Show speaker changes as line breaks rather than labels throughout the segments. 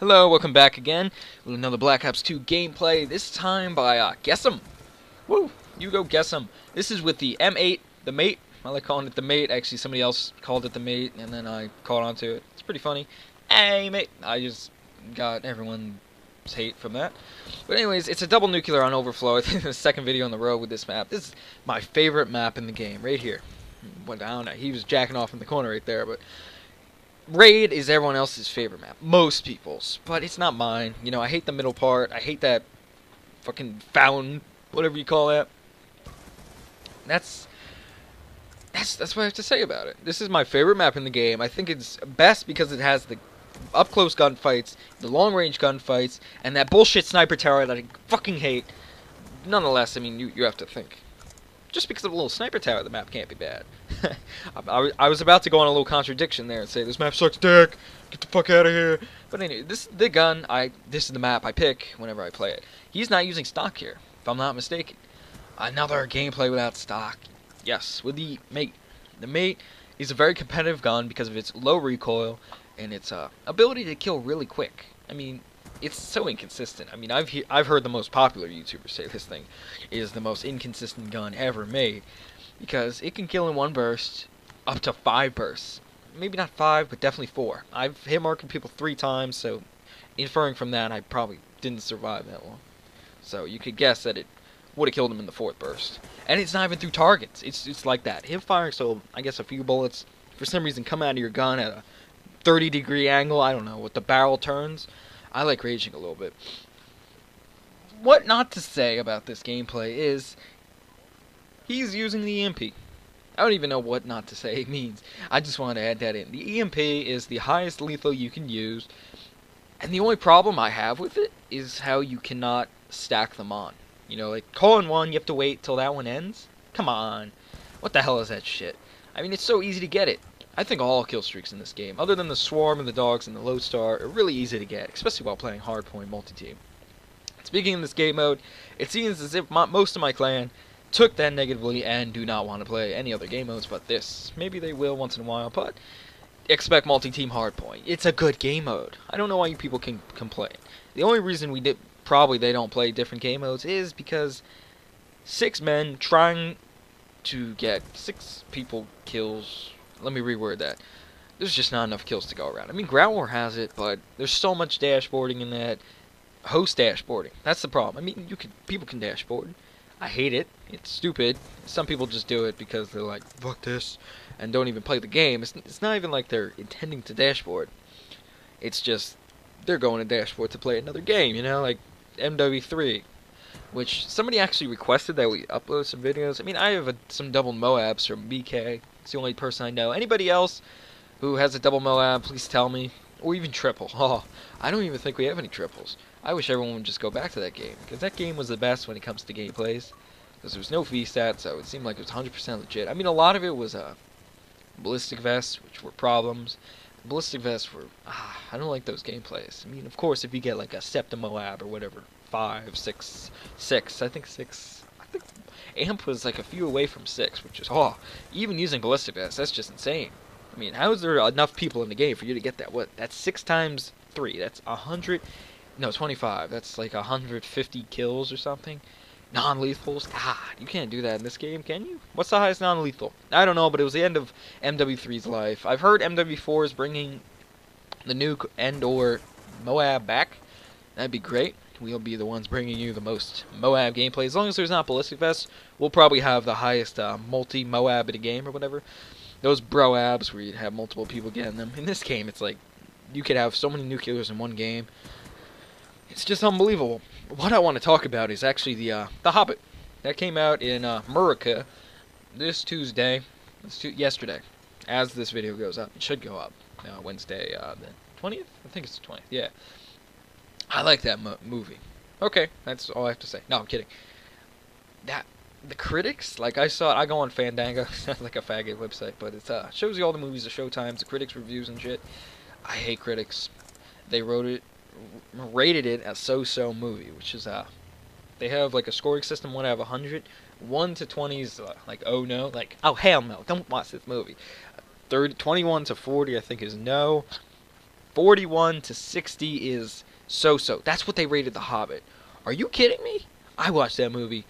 Hello, welcome back again with another Black Ops 2 gameplay, this time by Guess 'em. Woo! You go guess 'em. This is with the M8, the mate. I like calling it the mate. Actually, somebody else called it the mate, and then I caught on to it. It's pretty funny. Hey, mate! I just got everyone's hate from that. But anyways, it's a double nuclear on Overflow. I think the second video on the road with this map. This is my favorite map in the game, right here. Went down. He was jacking off in the corner right there, but Raid is everyone else's favorite map. Most people's. But it's not mine. You know, I hate the middle part. I hate that fucking fountain, whatever you call that. That's what I have to say about it. This is my favorite map in the game. I think it's best because it has the up-close gunfights, the long-range gunfights, and that bullshit sniper tower that I fucking hate. Nonetheless, I mean, you have to think. Just because of a little sniper tower, the map can't be bad. I was about to go on a little contradiction there and say, this map sucks dick, get the fuck out of here. But anyway, this is the map I pick whenever I play it. He's not using stock here, if I'm not mistaken. Another gameplay without stock. Yes, with the mate. The mate is a very competitive gun because of its low recoil and its ability to kill really quick. I mean, it's so inconsistent. I mean, I've heard the most popular YouTubers say this thing is the most inconsistent gun ever made because it can kill in one burst up to 5 bursts. Maybe not 5, but definitely 4. I've hit marking people 3 times, so inferring from that, I probably didn't survive that long. So you could guess that it would have killed him in the 4th burst. And it's not even through targets. It's like that. Hip firing, so I guess a few bullets for some reason come out of your gun at a 30-degree angle. I don't know, with the barrel turns. I like raging a little bit. What not to say about this gameplay is he's using the EMP. I don't even know what not to say means. I just wanted to add that in. The EMP is the highest lethal you can use, and the only problem I have with it is how you cannot stack them on. You know, like calling one, you have to wait till that one ends? Come on. What the hell is that shit? I mean, it's so easy to get it. I think all kill streaks in this game, other than the Swarm and the Dogs and the Lodestar, are really easy to get, especially while playing hardpoint multi-team. Speaking of this game mode, it seems as if most of my clan took that negatively and do not want to play any other game modes but this. Maybe they will once in a while, but expect multi-team hardpoint. It's a good game mode. I don't know why you people can complain. The only reason probably they don't play different game modes is because 6 men trying to get 6 people kills. Let me reword that. There's just not enough kills to go around. I mean, Ground War has it, but there's so much dashboarding in that. Host dashboarding. That's the problem. I mean, people can dashboard. I hate it. It's stupid. Some people just do it because they're like, fuck this, and don't even play the game. It's not even like they're intending to dashboard. It's just they're going to dashboard to play another game, you know, like MW3, which somebody actually requested that we upload some videos. I mean, I have some double Moabs from BK. It's the only person I know. Anybody else who has a double Moab, please tell me. Or even triple. Oh, I don't even think we have any triples. I wish everyone would just go back to that game, because that game was the best when it comes to gameplays. Because there was no VSAT, so it seemed like it was 100% legit. I mean, a lot of it was ballistic vests, which were problems. Ballistic vests were, I don't like those gameplays. I mean, of course, if you get like a Septim Moab or whatever, 5, 6, I think 6. I think Amp was like a few away from 6, which is, even using ballistic vests, that's just insane. I mean, how is there enough people in the game for you to get that? What? That's 6 times 3. That's 100. No, 25. That's like 150 kills or something. Non-lethals. God, you can't do that in this game, can you? What's the highest non-lethal? I don't know, but it was the end of MW3's life. I've heard MW4 is bringing the nuke and/or Moab back. That'd be great. We'll be the ones bringing you the most Moab gameplay. As long as there's not ballistic vests, we'll probably have the highest multi-Moab in a game or whatever. Those bro-abs where you'd have multiple people getting them. In this game, it's like you could have so many nuclears in one game. It's just unbelievable. What I want to talk about is actually the Hobbit. That came out in America this Tuesday. Yesterday. As this video goes up. It should go up. Wednesday the 20th? I think it's the 20th. Yeah. I like that movie. Okay, that's all I have to say. No, I'm kidding. The critics, like I go on Fandango, like a faggot website, but it shows you all the movies, the showtimes, the critics' reviews and shit. I hate critics. They rated it as so-so movie, which is they have like a scoring system. 1 out of 100, 1 to 20 is like oh no, like oh hell no, don't watch this movie. 21 to 40 I think is no. 41 to 60 is so-so. That's what they rated The Hobbit. Are you kidding me? I watched that movie.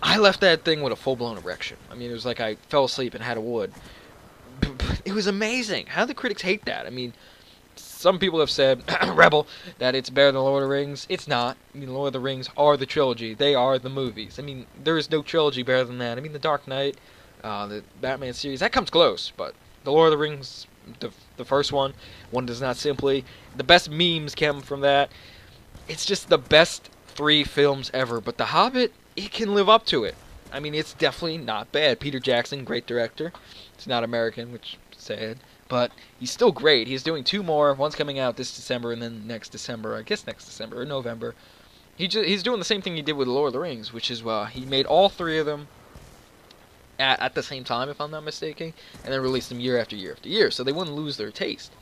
I left that thing with a full-blown erection. I mean, it was like I fell asleep and had a wood. It was amazing. How do the critics hate that? I mean, some people have said, Rebel, that it's better than Lord of the Rings. It's not. I mean, Lord of the Rings are the trilogy. They are the movies. I mean, there is no trilogy better than that. I mean, The Dark Knight, the Batman series, that comes close. But the Lord of the Rings, the first one does not simply. The best memes come from that. It's just the best 3 films ever. But The Hobbit, it can live up to it. I mean, it's definitely not bad. Peter Jackson, great director. He's not American, which is sad. But he's still great. He's doing 2 more. One's coming out this December, and then next December. I guess next December or November. He's doing the same thing he did with Lord of the Rings, which is he made all 3 of them at the same time, if I'm not mistaken, and then released them year after year after year, so they wouldn't lose their taste.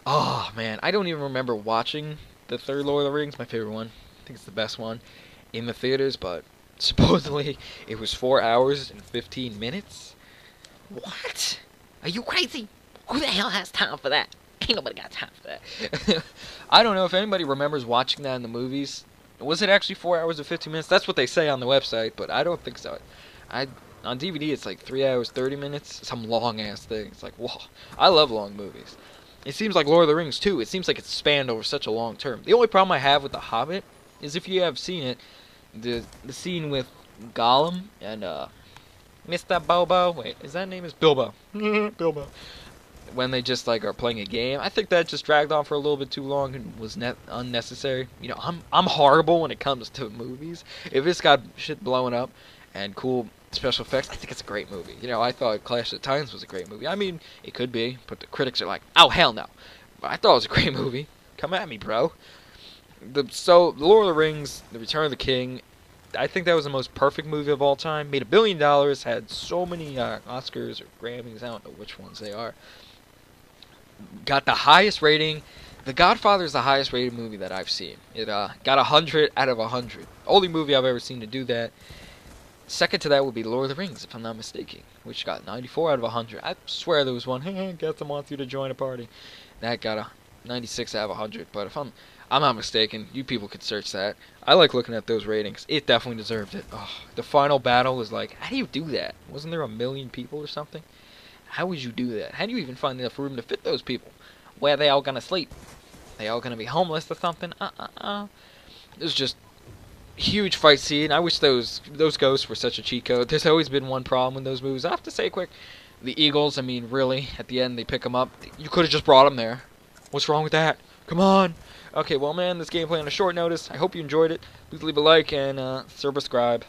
Oh, man. I don't even remember watching the 3rd Lord of the Rings, my favorite one. I think it's the best one in the theaters, but supposedly it was 4 hours and 15 minutes. What? Are you crazy? Who the hell has time for that? Ain't nobody got time for that. I don't know if anybody remembers watching that in the movies. Was it actually 4 hours and 15 minutes? That's what they say on the website, but I don't think so. On DVD, it's like 3 hours, 30 minutes. Some long-ass thing. It's like, whoa. I love long movies. It seems like Lord of the Rings, too. It seems like it's spanned over such a long term. The only problem I have with The Hobbit is, if you have seen it, the scene with Gollum and Mr. Bobo. Wait, is that name is Bilbo? Bilbo. When they just are playing a game, I think that just dragged on for a little bit too long and was unnecessary. You know, I'm horrible when it comes to movies. If it's got shit blowing up and cool special effects, I think it's a great movie. You know, I thought Clash of the Titans was a great movie. I mean, it could be, but the critics are like, oh hell no. But I thought it was a great movie. Come at me, bro. So, The Lord of the Rings, The Return of the King, I think that was the most perfect movie of all time. Made $1 billion, had so many Oscars or Grammys, I don't know which ones they are. Got the highest rating. The Godfather is the highest rated movie that I've seen. It got 100 out of 100. Only movie I've ever seen to do that. Second to that would be Lord of the Rings, if I'm not mistaken, which got 94 out of 100. I swear there was one, get them wants you to join a party. That got a 96 out of 100, but if I'm not mistaken, you people could search that. I like looking at those ratings. It definitely deserved it. Oh, the final battle was like, how do you do that? Wasn't there 1 million people or something? How would you do that? How do you even find enough room to fit those people? Where are they all gonna sleep? They all gonna be homeless or something? It was just huge fight scene. I wish those ghosts were such a cheat code. There's always been one problem in those movies. I have to say quick, the Eagles, I mean, really, at the end they pick them up. You could have just brought them there. What's wrong with that? Come on. Okay, well, man, this gameplay on a short notice. I hope you enjoyed it. Please leave a like and subscribe.